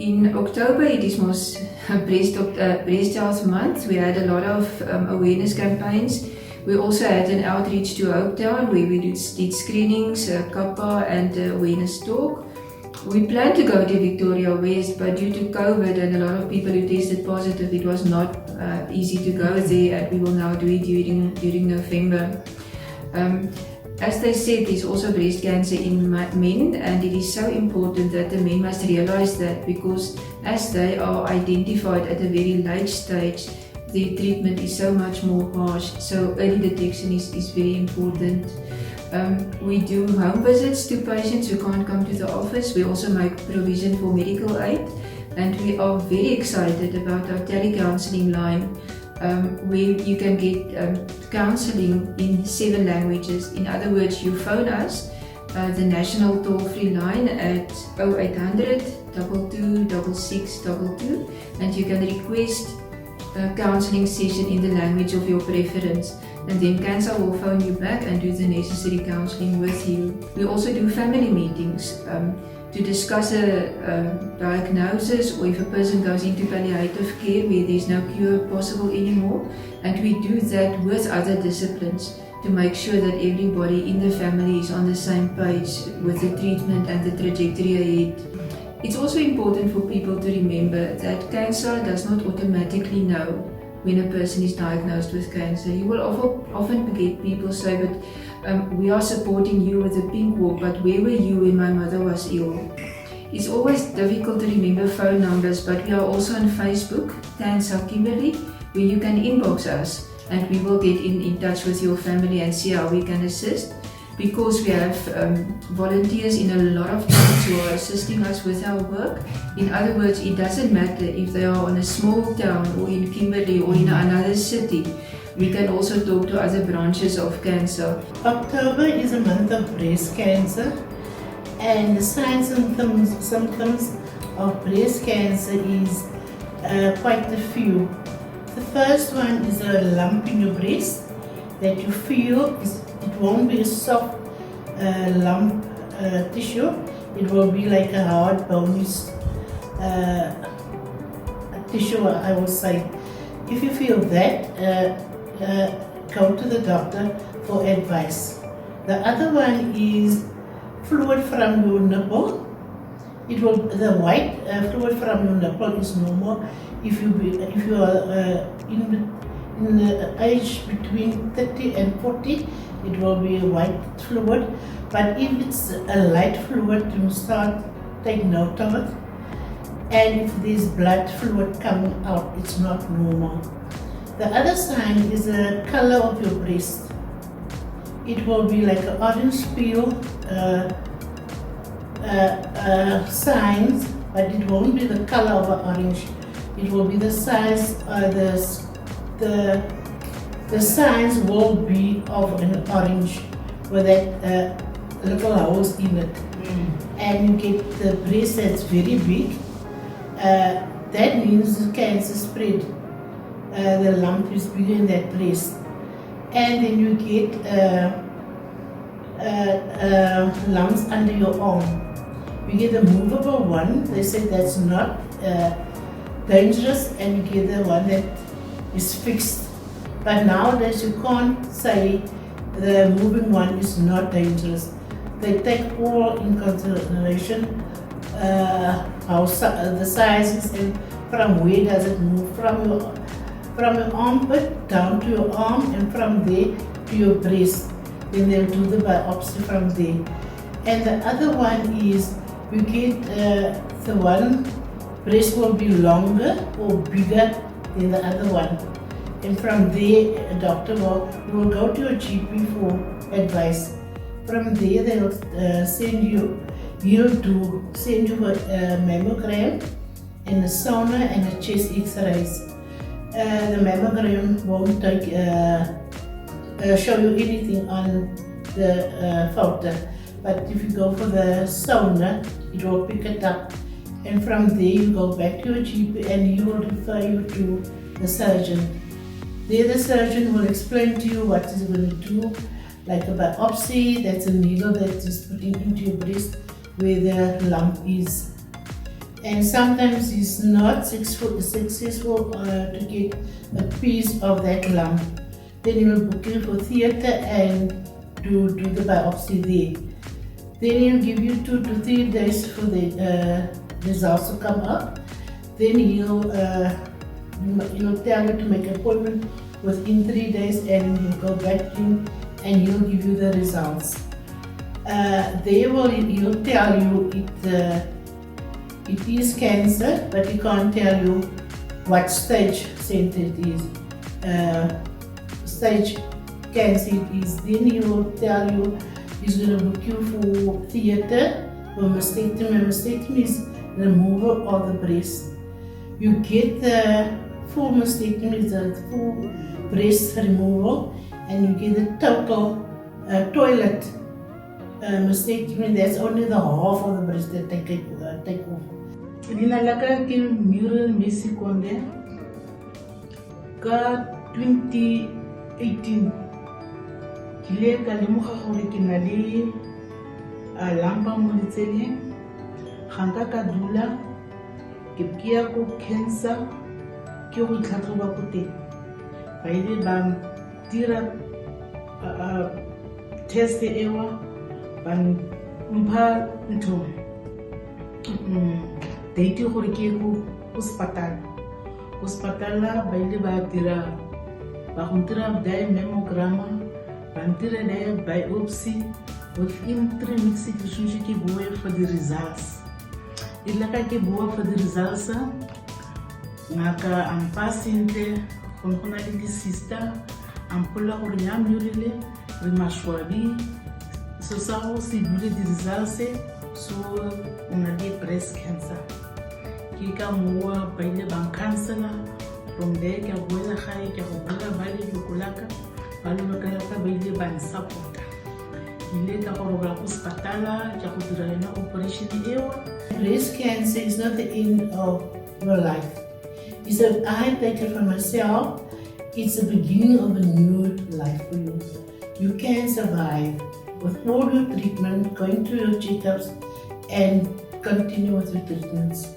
In October, it is most breast health month. We had a lot of awareness campaigns. We also had an outreach to Hopetown where we did screenings, kappa and awareness talk. We planned to go to Victoria West, but due to COVID and a lot of people who tested positive, it was not easy to go there, and we will now do it during November. As they said, there's also breast cancer in men, and it is so important that the men must realize that, because as they are identified at a very late stage, their treatment is so much more harsh. So early detection is very important. We do home visits to patients who can't come to the office. We also make provision for medical aid, and we are very excited about our telecounselling line, where you can get counselling in 7 languages. In other words, you phone us, the national toll-free line at 0800 22 6622, and you can request a counselling session in the language of your preference, and then cancer will phone you back and do the necessary counselling with you. We also do family meetings to discuss a diagnosis, or if a person goes into palliative care where there's no cure possible anymore, and we do that with other disciplines to make sure that everybody in the family is on the same page with the treatment and the trajectory ahead. It's also important for people to remember that cancer does not automatically know when a person is diagnosed with cancer. You will often get people say, but we are supporting you with the pink walk, but where were you when my mother was ill? It's always difficult to remember phone numbers, but we are also on Facebook, Cancer Kimberley, where you can inbox us, and we will get in touch with your family and see how we can assist. Because we have volunteers in a lot of towns who are assisting us with our work. In other words, it doesn't matter if they are on a small town or in Kimberley or in another city. We can also talk to other branches of cancer. October is a month of breast cancer, and the signs and symptoms of breast cancer is quite a few. The first one is a lump in your breast that you feel it won't be a soft lump tissue. It will be like a hard bony tissue, I will say. If you feel that, go to the doctor for advice. The other one is fluid from your nipple. The white fluid from your nipple is normal. If you are in the age between 30 and 40, it will be a white fluid. But if it's a light fluid, you start take note of it. And if there's blood fluid coming out, it's not normal. The other sign is the color of your breast. It will be like an orange peel signs, but it won't be the color of an orange. It will be the size, the signs will be of an orange with that little holes in it. And you get the breast that's very big. That means the cancer spread. The lump is bigger in that breast. And then you get lumps under your arm. You get the movable one. They say that's not dangerous, and you get the one that is fixed. But nowadays you can't say the moving one is not dangerous. They take all in consideration how the sizes and from where does it move, from your armpit down to your arm, and from there to your breast. Then they'll do the biopsy from there. And the other one is you get the one breast will be longer or bigger than the other one. And from there, a doctor will go to your GP for advice. From there, they'll send you a mammogram and a sonar and a chest X-rays. The mammogram won't show you anything on the photo, but if you go for the sonar, it will pick it up. And from there, you go back to your GP and he will refer you to the surgeon. There the surgeon will explain to you what he's going to do, like a biopsy. That's a needle that is put into your breast where the lump is. and sometimes it's not successful to get a piece of that lump. Then he will book you for theatre and do the biopsy there. Then he'll give you 2 to 3 days for the results to come up. Then he'll tell you to make an appointment within 3 days, and he'll go back in and he'll give you the results. He'll tell you it is cancer, but he can't tell you what stage center it is. Stage cancer it is. Then he will tell you he's going to book you for theatre for mastectomy. Mastectomy is removal of the breast. You get the full mastectomy, the full breast removal, and you get the total toilet mastectomy. That's only the half of the breast that take off. Lina laka ke Mural Mesikonde ka 2018 kile ka lemoga gore ke na le lampa mo letseleng ga ka dula ke ya go cancer ke go itlhatlhoba ko teng ba ile ba dira test ewa ba mpha ntho date gore ke go hospital ba ile ba go dira mammogram ba ntira biopsy. Within 3 weeks ke shushe ke boe for the results. Ila ka ke boa for the results ngaka ampa sentle go na le di sister ampola gore ya mmurile re mashwabi so sa go se dule di results so una di breast cancer ke ka moa ba ile ba cancela from there ke boela gae ke go bula ba le dikolaka ba le ka ba ile ba support ile ka go rola go hospital ke go dira yona operation ewa. Breast cancer is not the end of your life. It's that I take it for myself. It's the beginning of a new life for you. You can survive with all your treatment, going through your checkups, and continue with your treatments.